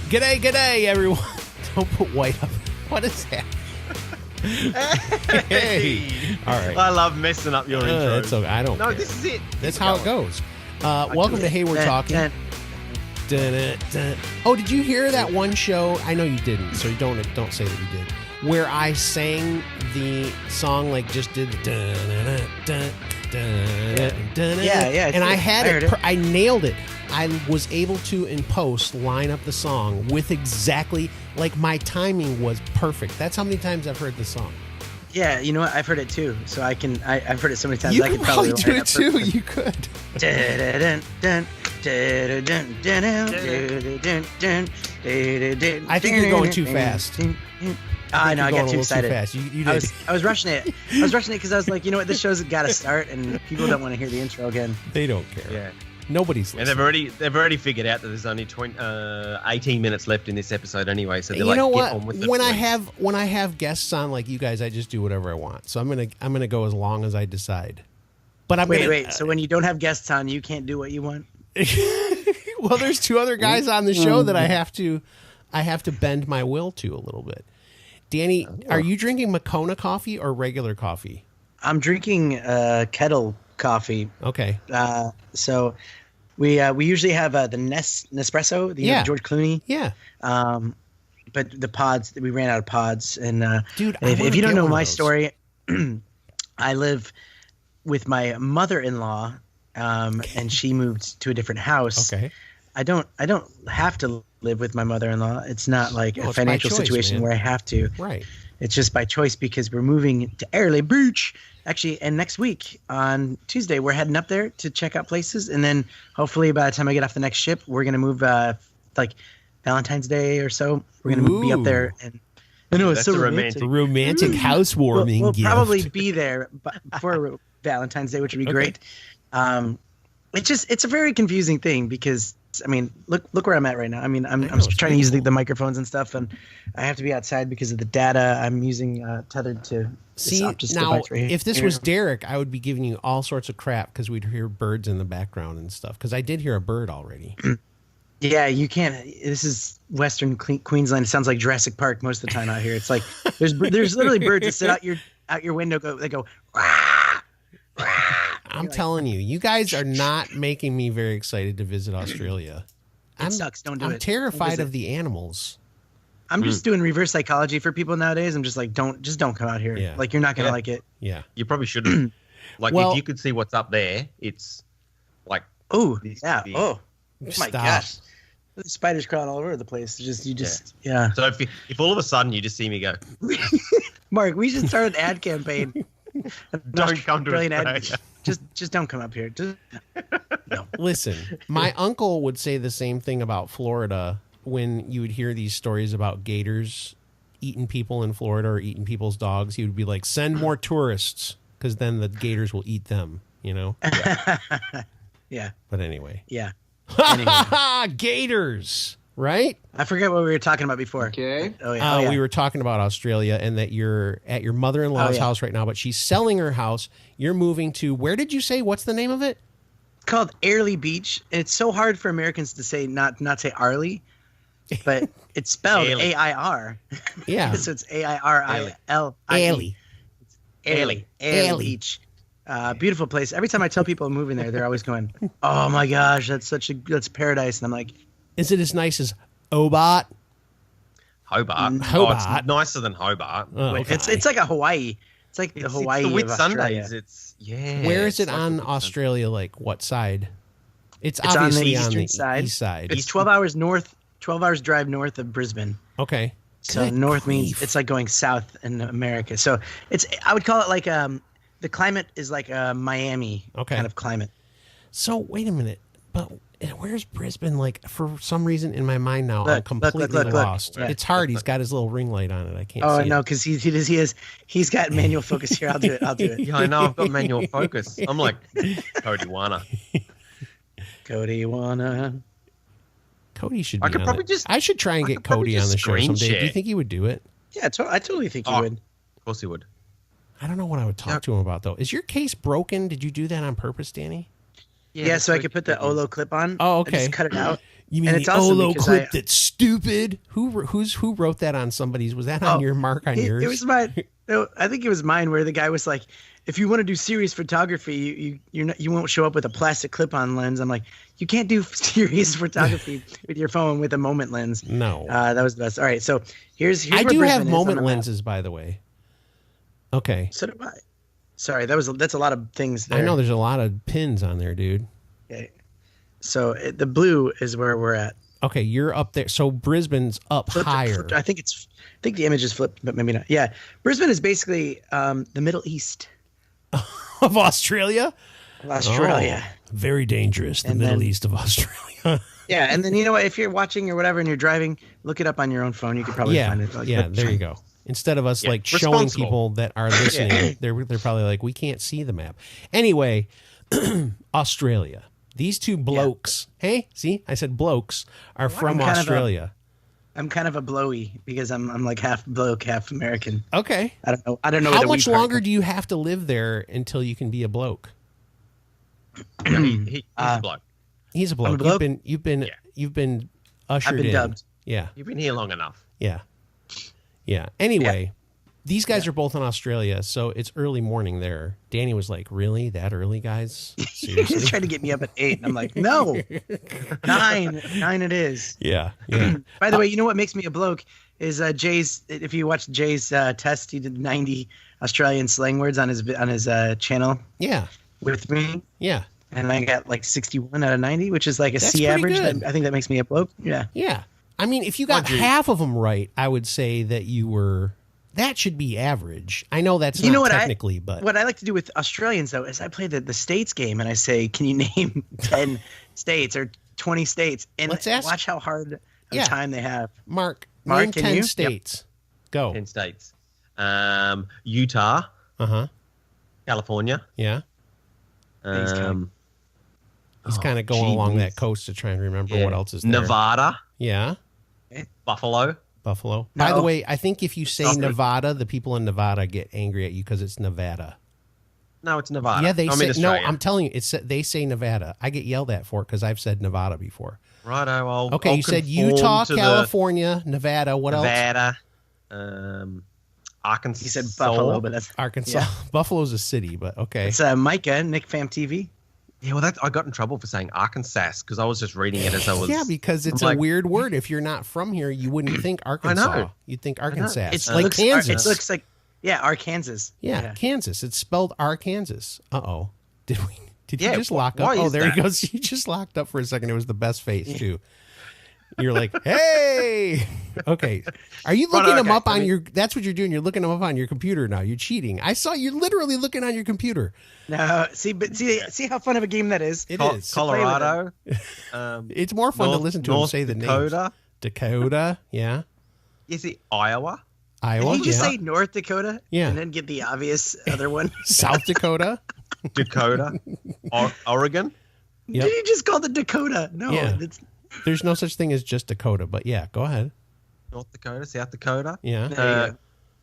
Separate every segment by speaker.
Speaker 1: G'day, everyone. Don't put white up. What is that? Hey. All right.
Speaker 2: I love messing up your intro.
Speaker 1: That's okay. I don't care.
Speaker 2: This is it.
Speaker 1: That's how it goes. Welcome to Hey, We're Talking. Oh, did you hear that one show? I know you didn't, so don't say that you did. Where I sang the song, like just did
Speaker 3: Yeah.
Speaker 1: And I had it. I nailed it. I was able to, in post, line up the song with exactly, like, my timing was perfect. That's how many times I've heard the song.
Speaker 3: Yeah, you know what? I've heard it too. So I've heard it so many times.
Speaker 1: You
Speaker 3: I
Speaker 1: could
Speaker 3: could
Speaker 1: probably do it too. You could. I think you're going too fast.
Speaker 3: I know, I got too excited.
Speaker 1: You did.
Speaker 3: I was rushing it. I was rushing it because I was like, you know what? This show's got to start, and people don't want to hear the intro again.
Speaker 1: They don't care.
Speaker 2: Yeah.
Speaker 1: Nobody's listening.
Speaker 2: And they've already figured out that there's only 18 minutes left in this episode anyway. So they're
Speaker 1: you know
Speaker 2: get
Speaker 1: what?
Speaker 2: on with it.
Speaker 1: When I have guests on like you guys, I just do whatever I want. So I'm gonna go as long as I decide. But I'm
Speaker 3: wait. So when you don't have guests on, you can't do what you want.
Speaker 1: Well, there's two other guys on the show that I have to bend my will to a little bit. Danny, are you drinking Moccona coffee or regular coffee? I'm
Speaker 3: drinking kettle coffee.
Speaker 1: Okay.
Speaker 3: So we usually have the Nespresso, the George Clooney.
Speaker 1: Yeah.
Speaker 3: But the pods, we ran out of pods. And
Speaker 1: dude,
Speaker 3: if you don't know my story, I live with my mother-in-law, and she moved to a different house.
Speaker 1: Okay.
Speaker 3: I don't have to live with my mother-in-law. It's not like a financial situation where I have to.
Speaker 1: Right.
Speaker 3: It's just by choice because we're moving to Airlie Beach. Actually, and next week on Tuesday, we're heading up there to check out places. And then hopefully by the time I get off the next ship, we're going to move like Valentine's Day or so. We're going to be up there. And I know it's so
Speaker 1: romantic housewarming
Speaker 3: We'll
Speaker 1: gift.
Speaker 3: Probably be there for Valentine's Day, which would be great. It's a very confusing thing because, I mean, look where I'm at right now. I mean, I'm trying to use the microphones and stuff, and I have to be outside because of the data I'm using tethered to.
Speaker 1: See, now, right if this was Derek, I would be giving you all sorts of crap because we'd hear birds in the background and stuff. Because I did hear a bird already.
Speaker 3: Yeah, you can't. This is Western Queensland. It sounds like Jurassic Park most of the time out here. It's like there's literally birds that sit out your window. They go. Rah, rah.
Speaker 1: I'm telling you, you guys are not making me very excited to visit Australia.
Speaker 3: It sucks. Don't do it.
Speaker 1: I'm terrified of the animals.
Speaker 3: I'm just doing reverse psychology for people nowadays. I'm just like, don't come out here.
Speaker 1: Yeah.
Speaker 3: Like, you're not going to like it.
Speaker 1: Yeah.
Speaker 2: You probably shouldn't. Like, if you could see what's up there, it's like...
Speaker 3: Oh, yeah. Oh, my gosh. The spiders crawling all over the place. Yeah.
Speaker 2: So if all of a sudden you just see me go...
Speaker 3: Mark, we should start an ad campaign.
Speaker 2: Don't come to Australia.
Speaker 3: Just don't come up here. No.
Speaker 1: Listen, my uncle would say the same thing about Florida when you would hear these stories about gators eating people in Florida or eating people's dogs. He would be like, send more tourists because then the gators will eat them, you know?
Speaker 3: Yeah.
Speaker 1: But anyway.
Speaker 3: Yeah.
Speaker 1: Gators, right?
Speaker 3: I forget what we were talking about before.
Speaker 4: Okay.
Speaker 3: Oh, yeah.
Speaker 1: We were talking about Australia and that you're at your mother-in-law's house right now, but she's selling her house. You're moving to, where did you say? What's the name of it?
Speaker 3: It's called Airlie Beach. And it's so hard for Americans to say, not say Arlie, but it's spelled A-I-R.
Speaker 1: Yeah.
Speaker 3: So it's A-I-R-I-L.
Speaker 1: Airlie.
Speaker 3: Airlie Beach. Beautiful place. Every time I tell people I'm moving there, they're always going, oh my gosh, that's paradise. And I'm like,
Speaker 1: is it as nice as Hobart?
Speaker 2: Hobart.
Speaker 1: Oh,
Speaker 2: it's nicer than Hobart.
Speaker 1: Oh, okay.
Speaker 3: It's like a Hawaii. It's like the Hawaii
Speaker 2: it's the
Speaker 3: of Australia.
Speaker 2: Sundays.
Speaker 1: Where is it on Australia? Like what side? It's
Speaker 3: on
Speaker 1: obviously
Speaker 3: the east side. It's 12 hours north. 12 hours drive north of Brisbane.
Speaker 1: Okay.
Speaker 3: So
Speaker 1: Good
Speaker 3: north
Speaker 1: grief.
Speaker 3: means it's like going south in America. So I would call it like the climate is like a Miami kind of climate.
Speaker 1: So wait a minute, but where's Brisbane? Like for some reason in my mind now, I'm completely lost.
Speaker 3: Yeah.
Speaker 1: It's hard. He's got his little ring light on it. I can't see it.
Speaker 3: Oh no, because he's got manual focus here. I'll do it.
Speaker 2: Yeah, I know. I've got manual focus. I'm like Cody Warner.
Speaker 1: Cody should be
Speaker 2: I could
Speaker 1: on
Speaker 2: probably
Speaker 1: it.
Speaker 2: just.
Speaker 1: I should try and get Cody on the show someday.
Speaker 2: share.
Speaker 1: Do you think he would do it?
Speaker 3: Yeah, I totally think he would.
Speaker 2: Of course he would.
Speaker 1: I don't know what I would talk to him about though. Is your case broken? Did you do that on purpose, Danny?
Speaker 3: Yeah, so I could put the Olo clip on.
Speaker 1: Oh,
Speaker 3: and
Speaker 1: okay.
Speaker 3: just cut it out.
Speaker 1: You mean
Speaker 3: And
Speaker 1: the
Speaker 3: it's awesome
Speaker 1: Olo
Speaker 3: because
Speaker 1: clip that's stupid? Who wrote that on somebody's? Was that on your mark on yours?
Speaker 3: It was mine. No, I think it was mine where the guy was like, if you want to do serious photography, you won't show up with a plastic clip-on lens. I'm like, you can't do serious photography with your phone with a moment lens.
Speaker 1: No.
Speaker 3: That was the best. All right, so here's
Speaker 1: I
Speaker 3: where
Speaker 1: do
Speaker 3: Brisbane
Speaker 1: have
Speaker 3: is on
Speaker 1: moment
Speaker 3: the map.
Speaker 1: lenses, by the way. Okay.
Speaker 3: So do I. Sorry, that's a lot of things there.
Speaker 1: I know there's a lot of pins on there, dude.
Speaker 3: Okay. So the blue is where we're at.
Speaker 1: Okay, you're up there. So Brisbane's up higher.
Speaker 3: I think the image is flipped, but maybe not. Yeah, Brisbane is basically the Middle East
Speaker 1: of Australia.
Speaker 3: of Australia.
Speaker 1: Oh, very dangerous. The
Speaker 3: And
Speaker 1: Middle
Speaker 3: then-
Speaker 1: East of Australia.
Speaker 3: Yeah, and then you know what? If you're watching or whatever and you're driving, look it up on your own phone. You could probably
Speaker 1: yeah,
Speaker 3: find it. Like,
Speaker 1: yeah. There you go. Instead of us
Speaker 2: Yeah,
Speaker 1: like showing
Speaker 2: responsible.
Speaker 1: people that are listening, they're probably like, we can't see the map. Anyway, Australia. These two blokes. Hey, see, I said blokes are from
Speaker 3: kind of a-
Speaker 1: Australia.
Speaker 3: I'm kind of a blowy because I'm like half bloke, half American.
Speaker 1: Okay.
Speaker 3: I don't know. I don't know.
Speaker 1: How
Speaker 3: where the
Speaker 1: much
Speaker 3: wee part
Speaker 1: longer
Speaker 3: comes-
Speaker 1: do you have to live there until you can be a bloke?
Speaker 2: No, he's a bloke.
Speaker 1: He's a
Speaker 3: I'm
Speaker 1: bloke.
Speaker 3: a bloke?
Speaker 1: You've been ushered
Speaker 3: I've been
Speaker 1: in.
Speaker 3: dubbed.
Speaker 1: Yeah.
Speaker 2: You've been here long enough.
Speaker 1: Yeah. Yeah. Anyway, these guys are both in Australia, so it's early morning there. Danny was like, really? That early, guys?
Speaker 3: He
Speaker 1: Seriously?
Speaker 3: was trying to get me up at 8, and I'm like, no, 9 it is.
Speaker 1: Yeah. Yeah.
Speaker 3: By the way, you know what makes me a bloke is Jay's. If you watch Jay's test, he did 90 Australian slang words on his channel
Speaker 1: Yeah.
Speaker 3: with me,
Speaker 1: Yeah.
Speaker 3: and I got like 61 out of 90, which is like a
Speaker 1: That's
Speaker 3: C
Speaker 1: pretty
Speaker 3: average.
Speaker 1: good.
Speaker 3: I think that makes me a bloke. Yeah.
Speaker 1: Yeah. I mean, if you got
Speaker 2: Mind you-
Speaker 1: half of them right, I would say that you were. That should be average. I know that's
Speaker 3: You
Speaker 1: not
Speaker 3: know what
Speaker 1: technically, but
Speaker 3: What I like to do with Australians though is I play the states game and I say, can you name 10 states or 20 states, and
Speaker 1: Let's ask-
Speaker 3: watch how hard of
Speaker 1: Yeah.
Speaker 3: time they have.
Speaker 1: Mark,
Speaker 3: Mark,
Speaker 1: name
Speaker 3: can
Speaker 1: 10
Speaker 3: you?
Speaker 1: states. Go.
Speaker 2: 10 states. Utah,
Speaker 1: Uh-huh.
Speaker 2: California.
Speaker 1: Yeah.
Speaker 3: He's coming.
Speaker 1: He's kind of going along that coast to try and remember what else is there.
Speaker 2: Nevada,
Speaker 1: Yeah.
Speaker 2: Buffalo.
Speaker 1: Buffalo.
Speaker 3: No.
Speaker 1: By the way, I think if you say
Speaker 2: Sorry.
Speaker 1: Nevada, the people in Nevada get angry at you because it's Nevada.
Speaker 2: No, it's Nevada.
Speaker 1: Yeah, they
Speaker 2: I'm
Speaker 1: say
Speaker 2: in
Speaker 1: no.
Speaker 2: Australia.
Speaker 1: I'm telling you, they say Nevada. I get yelled at for it because I've said Nevada before.
Speaker 2: Righto.
Speaker 1: Okay,
Speaker 2: I'll
Speaker 1: you said
Speaker 2: conform
Speaker 1: Utah,
Speaker 2: to the
Speaker 1: California, Nevada. What else?
Speaker 2: Nevada, Arkansas.
Speaker 3: He said Buffalo, but that's
Speaker 1: Arkansas.
Speaker 3: Yeah.
Speaker 1: Buffalo's a city, but okay.
Speaker 3: It's Micah, Nick Fam TV.
Speaker 2: Yeah, well, I got in trouble for saying Arkansas because I was just reading it as I was.
Speaker 1: Yeah, because it's
Speaker 2: I'm
Speaker 1: a
Speaker 2: like,
Speaker 1: weird word. If you're not from here, you wouldn't think Arkansas. You'd think Arkansas.
Speaker 3: It's
Speaker 1: like Kansas.
Speaker 3: It looks like Arkansas.
Speaker 1: Yeah, Kansas. It's spelled Arkansas. Uh-oh. Did you
Speaker 2: Yeah,
Speaker 1: just lock
Speaker 2: why
Speaker 1: up? Oh,
Speaker 2: is
Speaker 1: there
Speaker 2: that?
Speaker 1: he goes. He just locked up for a second. It was the best face, too. You're like, hey. Okay. Are you looking
Speaker 2: Right,
Speaker 1: them
Speaker 2: okay,
Speaker 1: up on
Speaker 2: let me-
Speaker 1: your... That's what you're doing. You're looking them up on your computer now. You're cheating. I saw you literally looking on your computer.
Speaker 3: No, see how fun of a game that is.
Speaker 1: It is.
Speaker 2: Colorado.
Speaker 1: It's more fun to listen to
Speaker 2: North
Speaker 1: him say the
Speaker 2: Dakota.
Speaker 1: names. Dakota. Yeah.
Speaker 2: You see, Iowa.
Speaker 1: Iowa.
Speaker 3: Did you just
Speaker 1: yeah.
Speaker 3: say North Dakota?
Speaker 1: Yeah.
Speaker 3: And then get the obvious other one?
Speaker 1: South Dakota?
Speaker 2: Dakota. Oregon.
Speaker 1: Yep.
Speaker 3: Did you just call it Dakota? No.
Speaker 1: Yeah.
Speaker 3: It's,
Speaker 1: There's no such thing as just Dakota, but yeah, go ahead.
Speaker 2: North Dakota. South Dakota.
Speaker 1: Yeah.
Speaker 3: there you go.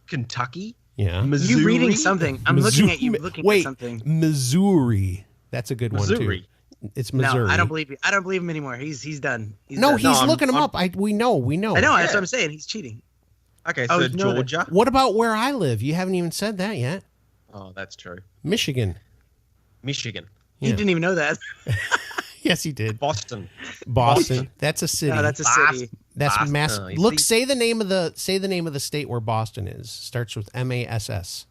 Speaker 2: Kentucky.
Speaker 1: Yeah.
Speaker 2: Missouri.
Speaker 3: You reading something. I'm looking at you
Speaker 1: Missouri-
Speaker 3: looking
Speaker 1: Wait,
Speaker 3: at something.
Speaker 1: Missouri. That's a good one
Speaker 2: Missouri.
Speaker 1: too. It's Missouri.
Speaker 3: No, I don't believe you. I don't believe him anymore. He's done. He's
Speaker 1: No,
Speaker 3: done.
Speaker 1: he's
Speaker 2: I'm-
Speaker 1: looking them
Speaker 2: I'm-
Speaker 1: up. We know.
Speaker 3: I know. That's
Speaker 2: Yeah.
Speaker 3: what I'm saying. He's cheating.
Speaker 2: Okay,
Speaker 3: Oh,
Speaker 2: so
Speaker 3: you know that.
Speaker 2: Georgia.
Speaker 1: What about where I live? You haven't even said that yet.
Speaker 2: Oh, that's true.
Speaker 1: Michigan.
Speaker 2: Michigan.
Speaker 3: He
Speaker 1: Yeah.
Speaker 3: didn't even know that.
Speaker 1: Yes, he did.
Speaker 2: Boston.
Speaker 1: Boston. That's a city.
Speaker 3: No, that's a city.
Speaker 1: That's
Speaker 2: Boston.
Speaker 1: mass.
Speaker 2: You
Speaker 1: Look,
Speaker 2: see?
Speaker 1: say the name of the state where Boston is. Starts with MASS.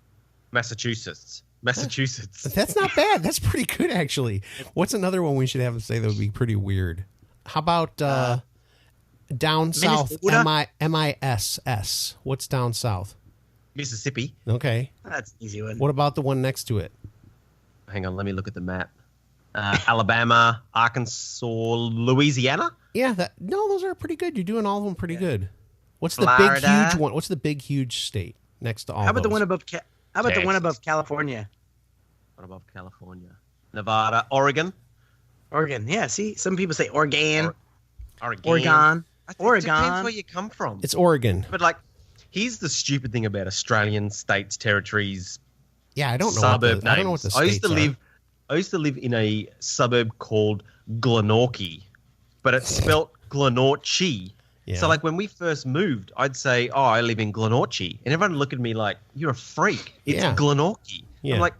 Speaker 2: Massachusetts. Massachusetts.
Speaker 1: That's not bad. That's pretty good, actually. What's another one we should have to say that would be pretty weird? How about down south?
Speaker 3: Minnesota?
Speaker 1: MISS. What's down south?
Speaker 2: Mississippi.
Speaker 1: Okay.
Speaker 3: That's an easy one.
Speaker 1: What about the one next to it?
Speaker 2: Hang on, let me look at the map. Alabama, Arkansas, Louisiana.
Speaker 1: Yeah. No, those are pretty good. You're doing all of them pretty good. What's the big
Speaker 2: Florida.
Speaker 1: huge one? What's the big huge state next to all?
Speaker 3: How about the
Speaker 1: those?
Speaker 3: one above? How about the one
Speaker 2: Texas.
Speaker 3: above California?
Speaker 2: What above California? Nevada, Oregon.
Speaker 3: Oregon. Yeah. See, some people say Oregon.
Speaker 2: Oregon.
Speaker 3: Oregon.
Speaker 2: It
Speaker 3: Oregon.
Speaker 2: depends where you come from.
Speaker 1: It's Oregon.
Speaker 2: But like, here's the stupid thing about Australian states, territories,
Speaker 1: Yeah, I don't know.
Speaker 2: suburb
Speaker 1: I don't know what the
Speaker 2: names.
Speaker 1: states are.
Speaker 2: I I used to live in a suburb called Glenorchy, but it's spelt Glenorchy.
Speaker 1: Yeah.
Speaker 2: So like when we first moved, I'd say, "Oh, I live in Glenorchy," and everyone looked at me like, "You're a freak. It's Glenorchy."
Speaker 1: Yeah.
Speaker 2: I'm like,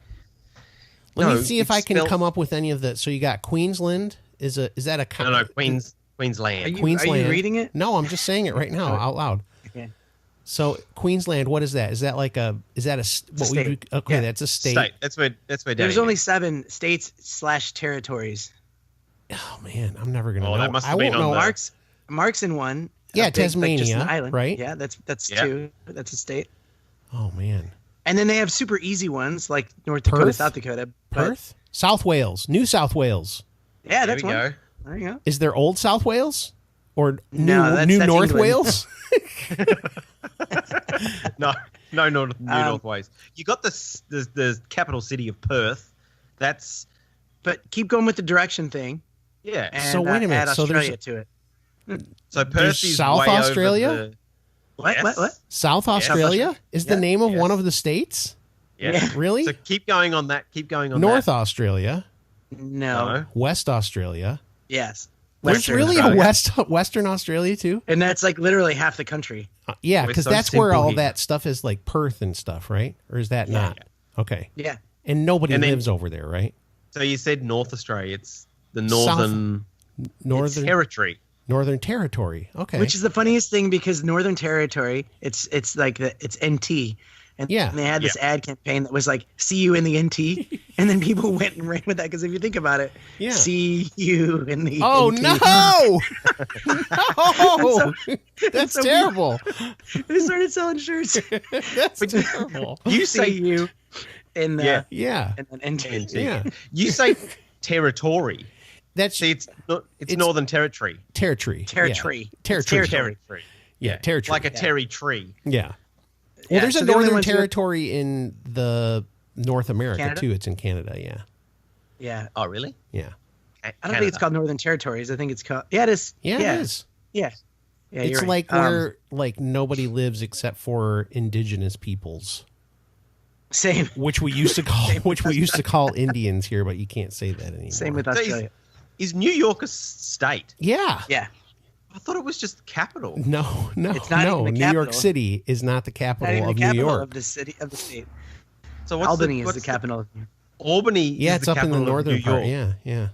Speaker 1: let me see if I can come up with any of the. So you got Queensland. Is that a
Speaker 2: no Queensland?
Speaker 1: Queensland.
Speaker 3: Are you reading it?
Speaker 1: No, I'm just saying it right now out loud.
Speaker 3: Okay.
Speaker 1: So Queensland, what is that? Is that like a? Is that a? What we? Okay, that's a state.
Speaker 2: That's where.
Speaker 3: There's only 7 states/territories.
Speaker 1: Oh man, I'm never gonna know.
Speaker 2: That must have
Speaker 1: I
Speaker 2: been
Speaker 1: won't
Speaker 2: on
Speaker 1: know.
Speaker 3: Mark's in one.
Speaker 1: Yeah,
Speaker 3: big,
Speaker 1: Tasmania,
Speaker 3: just an island.
Speaker 1: right?
Speaker 3: Yeah, that's 2. That's a state.
Speaker 1: Oh man.
Speaker 3: And then they have super easy ones like North Dakota,
Speaker 1: Perth?
Speaker 3: South Dakota.
Speaker 1: Perth, South Wales, New South Wales.
Speaker 3: Yeah, that's
Speaker 2: there we
Speaker 3: one.
Speaker 2: go.
Speaker 3: There you go.
Speaker 1: Is there Old South Wales or
Speaker 3: No,
Speaker 1: New
Speaker 3: that's
Speaker 1: North
Speaker 3: England.
Speaker 1: Wales?
Speaker 2: No, North Wales. You got the capital city of Perth. That's
Speaker 3: But keep going with the direction thing.
Speaker 2: yeah.
Speaker 3: And,
Speaker 1: So wait a minute,
Speaker 3: Add
Speaker 1: so there's-
Speaker 3: Australia to it.
Speaker 2: So Perth
Speaker 1: There's
Speaker 2: is
Speaker 1: South
Speaker 2: way
Speaker 1: Australia?
Speaker 2: Over the,
Speaker 3: What?
Speaker 2: Yes.
Speaker 3: What?
Speaker 1: South Australia is the
Speaker 3: Yeah.
Speaker 1: name of
Speaker 2: Yes.
Speaker 1: one of the states?
Speaker 2: Yeah.
Speaker 1: Really?
Speaker 2: So keep going on that. Keep going on
Speaker 1: North
Speaker 2: that.
Speaker 1: Australia,
Speaker 3: No.
Speaker 2: No.
Speaker 1: West Australia.
Speaker 3: Yes.
Speaker 1: There's
Speaker 3: Western
Speaker 1: really
Speaker 3: Australia.
Speaker 1: a Western Australia too?
Speaker 3: And that's like literally half the country.
Speaker 1: Yeah,
Speaker 2: We're
Speaker 1: because
Speaker 2: so
Speaker 1: that's where
Speaker 2: simple
Speaker 1: all
Speaker 2: here.
Speaker 1: that stuff is, like Perth and stuff, right? Or is that not? Okay.
Speaker 3: Yeah.
Speaker 1: And nobody
Speaker 2: And then-
Speaker 1: lives over there, right?
Speaker 2: So you said North Australia. It's the Northern Territory.
Speaker 1: Northern Territory. Okay.
Speaker 3: Which is the funniest thing because Northern Territory, it's like it's NT. And
Speaker 1: Yeah.
Speaker 3: they had this ad campaign that was like, see you in the NT. And then people went and ran with that because if you think about it,
Speaker 1: Yeah.
Speaker 3: see you in the
Speaker 1: Oh
Speaker 3: NT.
Speaker 1: no! No! That's
Speaker 3: so
Speaker 1: terrible.
Speaker 3: They started selling shirts.
Speaker 1: That's terrible.
Speaker 2: You
Speaker 3: See
Speaker 2: say
Speaker 3: you in the
Speaker 2: Yeah.
Speaker 1: Yeah.
Speaker 3: and then NT.
Speaker 2: NT.
Speaker 1: Yeah.
Speaker 2: You say territory.
Speaker 1: That's
Speaker 2: See, it's Northern Territory.
Speaker 1: territory.
Speaker 3: Territory.
Speaker 1: Yeah. Territory.
Speaker 3: It's
Speaker 2: Territory.
Speaker 1: Yeah, territory.
Speaker 2: Like a terry tree.
Speaker 1: Yeah. Well,
Speaker 3: Yeah,
Speaker 1: there's
Speaker 3: so
Speaker 1: a
Speaker 3: the only
Speaker 1: Northern
Speaker 3: ones who-
Speaker 1: Territory in the North America
Speaker 3: Canada?
Speaker 1: too. It's in Canada. Yeah.
Speaker 3: Yeah.
Speaker 2: Oh, really?
Speaker 1: Yeah.
Speaker 3: I don't think it's called Northern Territories. I think it's called it is.
Speaker 1: Yeah.
Speaker 3: Yeah.
Speaker 1: It is.
Speaker 3: Yeah. Yeah,
Speaker 1: It's
Speaker 3: you're right.
Speaker 1: like where like nobody lives except for indigenous peoples,
Speaker 3: Same.
Speaker 1: which we used to call Indians here, but you can't say that anymore.
Speaker 3: Same with
Speaker 2: So
Speaker 3: Australia.
Speaker 2: Is New York a state?
Speaker 1: Yeah.
Speaker 3: Yeah.
Speaker 2: I thought it was just the capital.
Speaker 1: No.
Speaker 3: It's not
Speaker 1: no.
Speaker 3: even the
Speaker 1: New York
Speaker 3: capital.
Speaker 1: City is not the
Speaker 3: Not
Speaker 1: capital
Speaker 3: even
Speaker 1: of
Speaker 3: the
Speaker 1: New
Speaker 3: capital
Speaker 1: York.
Speaker 3: of the city of the state.
Speaker 2: So what's
Speaker 3: Albany is
Speaker 2: what's
Speaker 3: the capital.
Speaker 2: Albany.
Speaker 1: Yeah,
Speaker 2: is
Speaker 1: it's
Speaker 2: the
Speaker 1: up in the
Speaker 2: capital of
Speaker 1: northern
Speaker 2: New
Speaker 1: part.
Speaker 2: York.
Speaker 1: Yeah.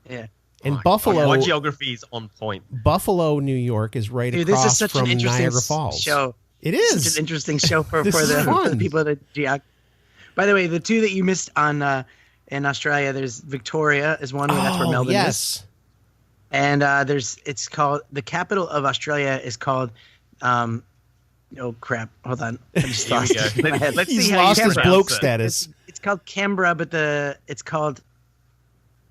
Speaker 3: Yeah.
Speaker 1: And
Speaker 2: My
Speaker 1: Buffalo,
Speaker 2: God, my geography is on point.
Speaker 1: Buffalo, New York is right
Speaker 3: Dude, this
Speaker 1: across
Speaker 3: is such
Speaker 1: from
Speaker 3: an interesting
Speaker 1: Niagara Falls.
Speaker 3: show.
Speaker 1: It
Speaker 3: Such
Speaker 1: is.
Speaker 3: an interesting show for
Speaker 1: This is
Speaker 3: the
Speaker 1: fun.
Speaker 3: people that geog. By the way, the two that you missed on in Australia, there's Victoria is one. That's where Melbourne is.
Speaker 1: yes.
Speaker 3: And it's called the capital of Australia is called. Oh crap! Hold on, I just
Speaker 2: Here we
Speaker 3: lost
Speaker 2: go.
Speaker 3: it in my head.
Speaker 2: Let's
Speaker 1: He's
Speaker 2: see how you
Speaker 1: lost his
Speaker 2: pronounce
Speaker 1: bloke
Speaker 2: it.
Speaker 1: status.
Speaker 3: It's called Canberra, but it's called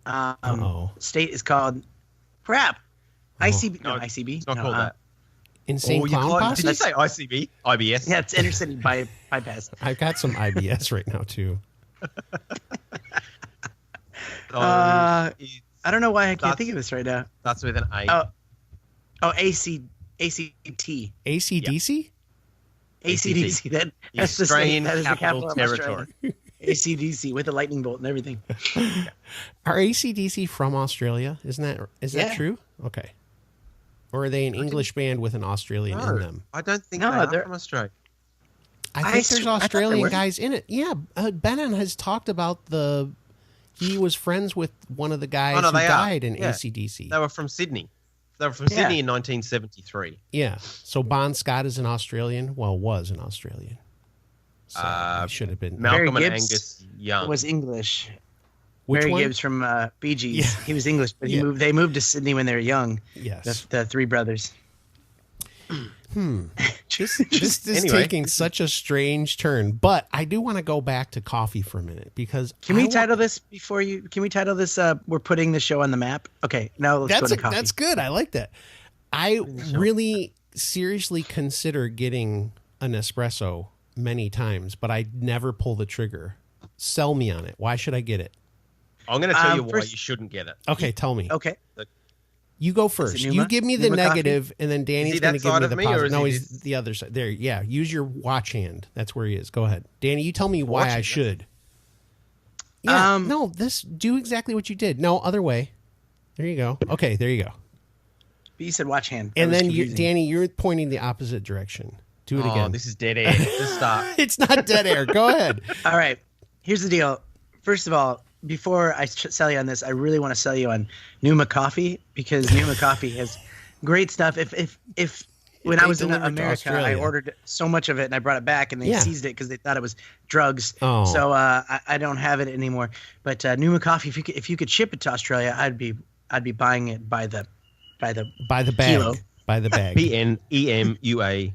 Speaker 1: Uh-oh.
Speaker 3: state is called crap. ICB. No,
Speaker 2: No,
Speaker 3: ICB.
Speaker 2: It's not
Speaker 3: No,
Speaker 2: called that.
Speaker 1: Insane
Speaker 2: Oh, you
Speaker 1: Clown
Speaker 2: call it-
Speaker 1: Posse?
Speaker 2: Did you say ICB? IBS?
Speaker 3: Yeah, it's intercity bypass.
Speaker 1: I've got some IBS right now too.
Speaker 2: It
Speaker 3: I don't know why I can't
Speaker 2: That's-
Speaker 3: think of this right now.
Speaker 2: starts with an A.
Speaker 3: ACT.
Speaker 1: ACDC?
Speaker 3: ACDC. That's the state.
Speaker 2: Australian
Speaker 3: That is the
Speaker 2: Capital
Speaker 3: capital of
Speaker 2: Territory.
Speaker 3: Australia. ACDC with a lightning bolt and everything.
Speaker 1: Are ACDC from Australia? Is that
Speaker 3: Yeah.
Speaker 1: true? Okay. Or are they an English band with an Australian in them?
Speaker 2: I don't think
Speaker 3: No,
Speaker 2: they are
Speaker 3: they're-
Speaker 2: from Australia.
Speaker 1: I
Speaker 3: I
Speaker 1: think
Speaker 3: thought
Speaker 1: there's
Speaker 3: they
Speaker 1: Australian
Speaker 3: were.
Speaker 1: guys in it. Yeah, Benon has talked about he was friends with one of the guys
Speaker 2: Oh, no,
Speaker 1: who
Speaker 2: they are.
Speaker 1: died in
Speaker 2: Yeah.
Speaker 1: ACDC.
Speaker 2: They were from Sydney. They were from
Speaker 3: Yeah.
Speaker 2: Sydney in 1973.
Speaker 1: Yeah. So Bon Scott is an Australian. Well, was an Australian. So he should have been.
Speaker 2: Malcolm and
Speaker 3: Gibbs
Speaker 2: Angus Young.
Speaker 3: was English.
Speaker 1: Which
Speaker 3: Mary
Speaker 1: one?
Speaker 3: Gibbs from Bee Gees.
Speaker 1: Yeah.
Speaker 3: He was English, but
Speaker 1: Yeah.
Speaker 3: they moved to Sydney when they were young.
Speaker 1: Yes.
Speaker 3: The three brothers.
Speaker 1: This is
Speaker 2: Anyway.
Speaker 1: taking such a strange turn, but I do want to go back to coffee for a minute because
Speaker 3: Can we title this before you? Can we title this? We're putting the show on the map. Okay, now let's go to coffee.
Speaker 1: That's good. I like that. I really seriously consider getting an espresso many times, but I never pull the trigger. Sell me on it. Why should I get it?
Speaker 2: I'm going to tell you why
Speaker 3: first-
Speaker 2: you shouldn't get it.
Speaker 1: Okay, tell me.
Speaker 3: Okay.
Speaker 1: You go first.
Speaker 3: Numa?
Speaker 1: You give me the
Speaker 3: Numa coffee?
Speaker 1: negative, and then Danny's
Speaker 2: he
Speaker 1: going
Speaker 2: that
Speaker 1: to give
Speaker 2: side
Speaker 1: me
Speaker 2: of
Speaker 1: the
Speaker 2: me, or
Speaker 1: positive.
Speaker 2: is
Speaker 1: No,
Speaker 2: he
Speaker 1: he's
Speaker 2: this-
Speaker 1: the other side. There, yeah. Use your watch hand. That's where he is. Go ahead, Danny. You tell me why
Speaker 2: Watch
Speaker 1: I
Speaker 2: hand?
Speaker 1: should. Yeah. No, do exactly what you did. No, other way. There you go. Okay, there you go.
Speaker 3: But you said watch hand.
Speaker 1: And then, Danny, you're pointing the opposite direction. Do it again.
Speaker 2: Oh, this is dead air. Just start.
Speaker 1: It's not dead air. Go ahead.
Speaker 3: All right. Here's the deal. First of all, before I sell you on this, I really want to sell you on Numa Coffee, because Numa Coffee has great stuff. If when I was in America, I ordered so much of it and I brought it back, and they seized it because they thought it was drugs. Oh. So I don't have it anymore. But Numa Coffee, if you could ship it to Australia, I'd be buying it by the
Speaker 1: bag.
Speaker 3: kilo.
Speaker 1: By the bag.
Speaker 2: PNEMUA.com.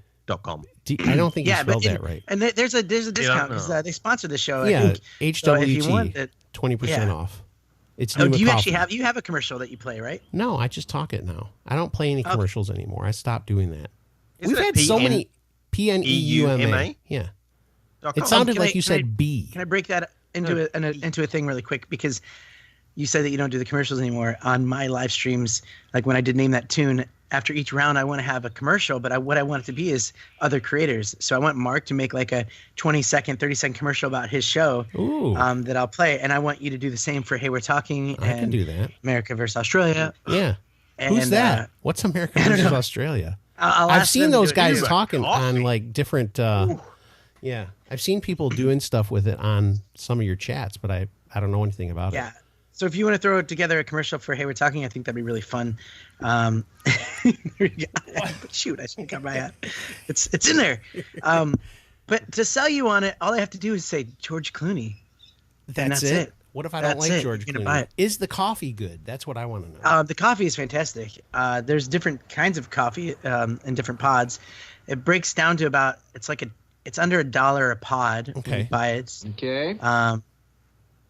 Speaker 1: I don't think you spelled that right.
Speaker 3: And there's a discount because they sponsor the show.
Speaker 1: Yeah,
Speaker 3: I think.
Speaker 1: HWT,
Speaker 3: so if you want it,
Speaker 1: 20% off. It's
Speaker 3: do you actually have a commercial that you play, right?
Speaker 1: No, I just talk it now. I don't play any commercials anymore. I stopped doing that.
Speaker 2: We've had so many
Speaker 1: PNEUMA. Yeah. It sounded like you said B.
Speaker 3: Can I break that into a thing really quick? Because you said that you don't do the commercials anymore. On my live streams, like when I did Name That Tune, after each round I want to have a commercial, but what I want it to be is other creators. So I want Mark to make like a 20-second, 30-second commercial about his show that I'll play. And I want you to do the same for Hey We're Talking.
Speaker 1: I can do that.
Speaker 3: America versus Australia.
Speaker 1: Yeah. Who's that? What's America versus Australia? I've seen those guys talking on like different yeah. I've seen people doing stuff with it on some of your chats, but I don't know anything about it.
Speaker 3: Yeah. So if you want to throw together a commercial for Hey We're Talking, I think that'd be really fun. Shoot, I should come by that. It's in there. But to sell you on it, all I have to do is say George Clooney.
Speaker 1: That's it. What if I don't like George Clooney? Is the coffee good? That's what I want to know.
Speaker 3: The coffee is fantastic. There's different kinds of coffee in different pods. It breaks down to it's under $1 a pod.
Speaker 1: Okay.
Speaker 3: You buy it.
Speaker 4: Okay.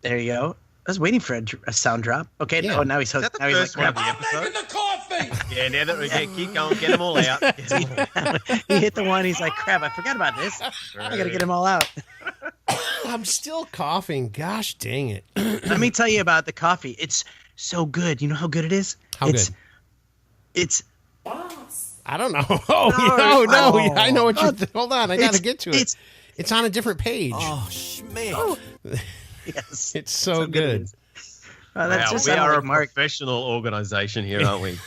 Speaker 3: There you go. I was waiting for a sound drop. Okay. Yeah. Oh, now he's hooked.
Speaker 2: Now he's like,
Speaker 4: I'm making the coffee.
Speaker 2: Yeah, now that we keep going, get them all out.
Speaker 3: He hit the one. He's like, crap, I forgot about this. I got to get them all out.
Speaker 1: I'm still coughing. Gosh dang it.
Speaker 3: Let me tell you about the coffee. It's so good. You know how good it is?
Speaker 1: How good?
Speaker 3: It's.
Speaker 1: I don't know. Oh, no. I know what you're. Hold on. I got to get to it. It's on a different page.
Speaker 4: Oh, schmick.
Speaker 3: Yes.
Speaker 1: It's so good.
Speaker 3: That's
Speaker 2: we are a professional organization here, aren't we?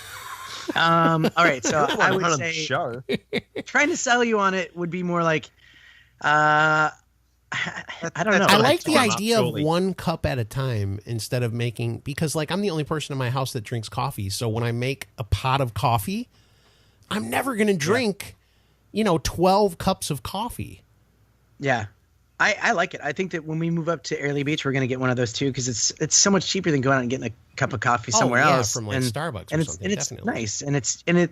Speaker 3: All right. So I would say
Speaker 2: show.
Speaker 3: Trying to sell you on it would be more like, I don't know.
Speaker 1: I like the idea of 1 cup at a time instead of making, because like I'm the only person in my house that drinks coffee. So when I make a pot of coffee, I'm never going to drink, 12 cups of coffee.
Speaker 3: Yeah. I like it. I think that when we move up to Airlie Beach, we're going to get one of those too, because it's so much cheaper than going out and getting a cup of coffee somewhere else
Speaker 1: from like Starbucks or something.
Speaker 3: And it's nice, and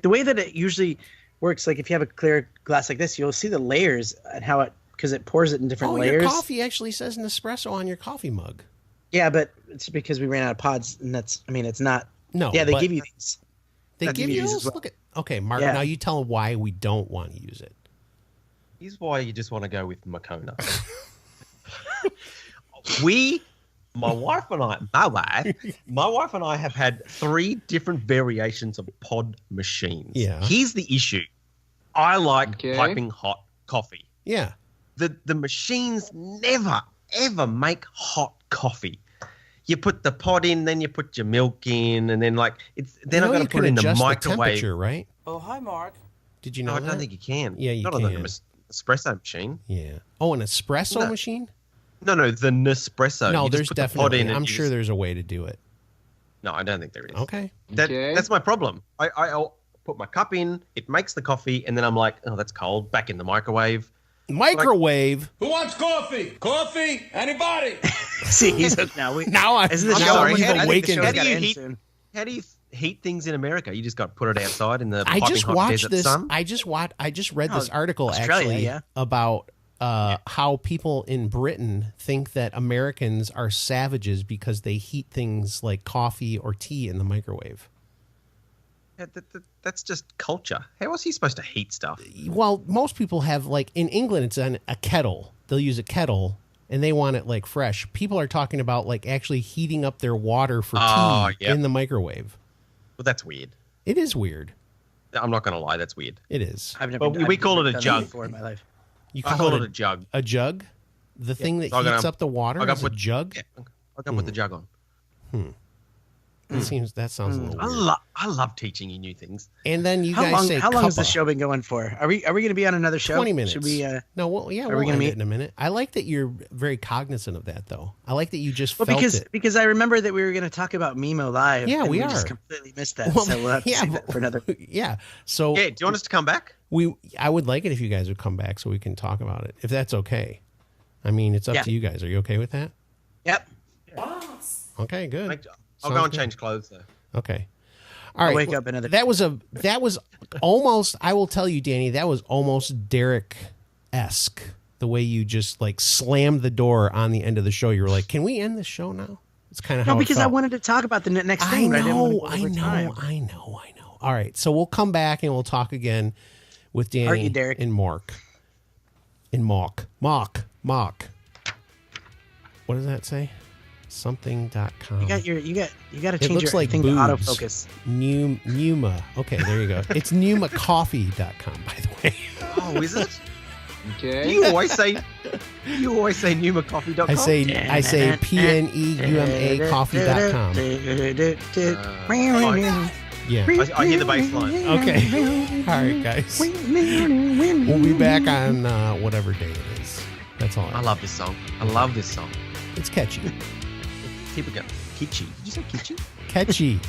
Speaker 3: the way that it usually works, like if you have a clear glass like this, you'll see the layers and how because it pours it in different layers.
Speaker 1: Your coffee actually says Nespresso on your coffee mug.
Speaker 3: Yeah, but it's because we ran out of pods, and it's not. No. Yeah, they give you these.
Speaker 1: They give you these. Well. Okay, Mark. Yeah. Now you tell them why we don't want to use it.
Speaker 2: Here's why you just want to go with Makona. My wife and I have had 3 different variations of pod machines.
Speaker 1: Yeah.
Speaker 2: Here's the issue. I like piping hot coffee.
Speaker 1: Yeah.
Speaker 2: The machines never, ever make hot coffee. You put the pod in, then you put your milk in, and then then I've got to put it in the microwave.
Speaker 1: The right?
Speaker 4: Oh, hi, Mark.
Speaker 1: Did you know that?
Speaker 2: I don't think you can.
Speaker 1: Yeah, you
Speaker 2: can. Not on the espresso machine.
Speaker 1: Yeah. Oh, an espresso machine?
Speaker 2: No, the Nespresso.
Speaker 1: No, there's definitely. I'm sure there's a way to do it.
Speaker 2: No, I don't think there is.
Speaker 1: Okay.
Speaker 2: That's my problem. I'll put my cup in, it makes the coffee, and then I'm like, oh, that's cold. Back in the microwave.
Speaker 1: Microwave?
Speaker 4: Who wants coffee? Coffee? Anybody?
Speaker 3: See, he's hooked now.
Speaker 1: I'm awakened.
Speaker 2: How do you heat things in America? You just got to put it outside in the
Speaker 1: I just watched this.
Speaker 2: Sun?
Speaker 1: I just read this article actually about how people in Britain think that Americans are savages because they heat things like coffee or tea in the microwave.
Speaker 2: That's just culture. How else are you supposed to heat stuff?
Speaker 1: Well, most people have, like in England, it's a kettle. They'll use a kettle and they want it like fresh. People are talking about like actually heating up their water for tea in the microwave.
Speaker 2: Well, that's weird.
Speaker 1: It is weird.
Speaker 2: I'm not going to lie. That's weird.
Speaker 1: It is.
Speaker 2: We call it a jug.
Speaker 3: Before in my life.
Speaker 1: You
Speaker 2: call it a jug.
Speaker 1: A jug? The thing that heats up the water is a jug?
Speaker 2: Yeah. I'll come with the jug on.
Speaker 1: That sounds a little weird.
Speaker 2: I love teaching you new things.
Speaker 1: And then you
Speaker 3: How
Speaker 1: guys
Speaker 3: long?
Speaker 1: say
Speaker 3: How long has the
Speaker 1: cuppa.
Speaker 3: show been going for? Are we going to be on another show?
Speaker 1: 20 minutes.
Speaker 3: Should we?
Speaker 1: No, well, yeah,
Speaker 3: we
Speaker 1: we'll
Speaker 3: gonna
Speaker 1: end
Speaker 3: meet?
Speaker 1: it in a minute. I like that you're very cognizant of that, though. I like that you just felt it.
Speaker 3: Because I remember that we were going to talk about Mimo Live.
Speaker 1: Yeah,
Speaker 3: and
Speaker 1: we
Speaker 3: just
Speaker 1: are.
Speaker 3: completely missed that.
Speaker 1: Well,
Speaker 3: So we'll have to
Speaker 1: yeah,
Speaker 3: save that for another.
Speaker 1: Yeah. So
Speaker 2: Yeah, do you want us to come back?
Speaker 1: I would like it if you guys would come back so we can talk about it, if that's okay. I mean, it's up to you guys. Are you okay with that?
Speaker 3: Yep.
Speaker 1: Okay, good.
Speaker 2: I'll go and change clothes though.
Speaker 1: Okay. All right.
Speaker 3: wake up another.
Speaker 1: That was almost. I will tell you, Danny. That was almost Derek-esque. The way you just like slammed the door on the end of the show. You were like, "Can we end this show now?" It's kind of how.
Speaker 3: No, because
Speaker 1: it felt.
Speaker 3: I wanted to talk about the next
Speaker 1: I
Speaker 3: thing. but
Speaker 1: know.
Speaker 3: I
Speaker 1: All right. So we'll come back and we'll talk again with Danny
Speaker 3: Aren't you, Derek?
Speaker 1: and Mark. And Mock. What does that say? Something.com.
Speaker 3: You got to
Speaker 1: It
Speaker 3: change
Speaker 1: looks
Speaker 3: your
Speaker 1: like
Speaker 3: thing to
Speaker 1: boobs.
Speaker 3: autofocus.
Speaker 1: Numa. Okay, there you go. It's NumaCoffee.com, by the way.
Speaker 2: Oh, is it?
Speaker 4: Okay.
Speaker 2: You always say NumaCoffee.com.
Speaker 1: I say PNEUMA coffee.com. Yeah.
Speaker 2: I hear the bass line.
Speaker 1: Okay. All right, guys. We'll be back on whatever day it is. That's all.
Speaker 2: I love this song. I love this song.
Speaker 1: It's catchy.
Speaker 2: Keep it going. Kitschy. Did you say kitschy?
Speaker 1: Catchy.